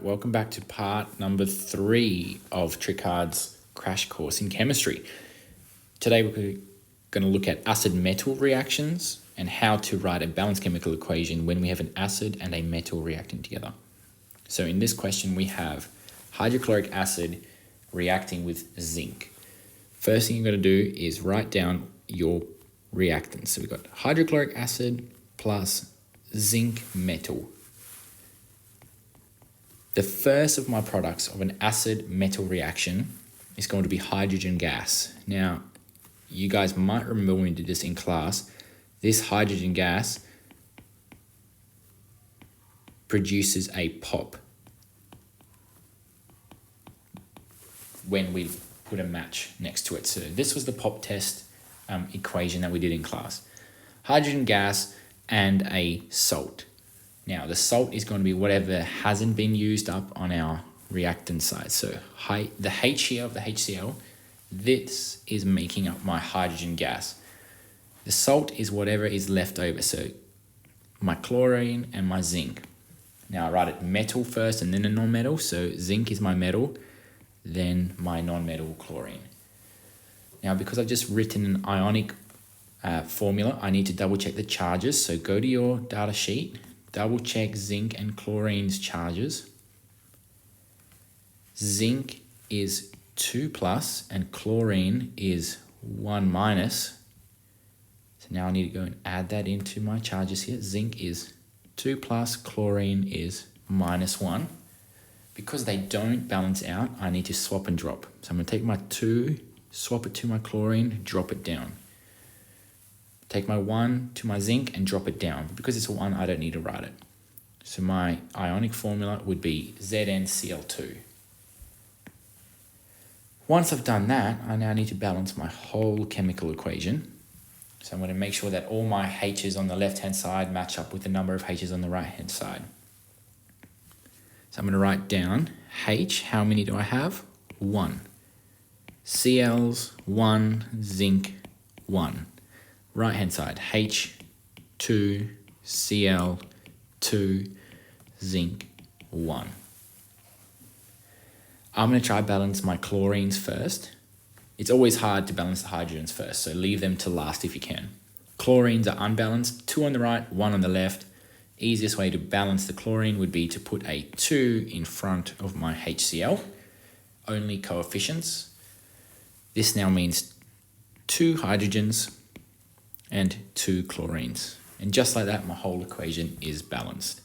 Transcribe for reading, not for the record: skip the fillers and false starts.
welcome back to part number 3 of Tricard's crash course in chemistry. Today we're going to look at acid-metal reactions and how to write a balanced chemical equation when we have an acid and a metal reacting together. So in this question we have hydrochloric acid reacting with zinc. First thing you're going to do is write down your reactants. So we've got hydrochloric acid plus zinc metal. The first of my products of an acid-metal reaction is going to be hydrogen gas. Now, you guys might remember when we did this in class, this hydrogen gas produces a pop when we put a match next to it. So this was the pop test equation that we did in class. Hydrogen gas and a salt. Now, the salt is going to be whatever hasn't been used up on our reactant side. So the H here of the HCl, this is making up my hydrogen gas. The salt is whatever is left over, so my chlorine and my zinc. Now, I write it metal first and then a non-metal. So zinc is my metal, then my non-metal chlorine. Now, because I've just written an ionic formula, I need to double check the charges. So go to your data sheet. Double check zinc and chlorine's charges. Zinc is 2 plus and chlorine is 1 minus. So now I need to go and add that into my charges here. Zinc is 2 plus, chlorine is minus 1. Because they don't balance out, I need to swap and drop. So I'm going to take my 2, swap it to my chlorine, drop it down. Take my 1 to my zinc and drop it down. Because it's a 1, I don't need to write it. So my ionic formula would be ZnCl2. Once I've done that, I now need to balance my whole chemical equation. So I'm going to make sure that all my H's on the left-hand side match up with the number of H's on the right-hand side. So I'm going to write down H, how many do I have? 1. Cl's 1, zinc 1. Right-hand side, H, 2, Cl, 2, zinc, 1. I'm going to try balance my chlorines first. It's always hard to balance the hydrogens first, so leave them to last if you can. Chlorines are unbalanced, 2 on the right, 1 on the left. Easiest way to balance the chlorine would be to put a 2 in front of my HCl, only coefficients. This now means 2 hydrogens and 2 chlorines. And just like that, my whole equation is balanced.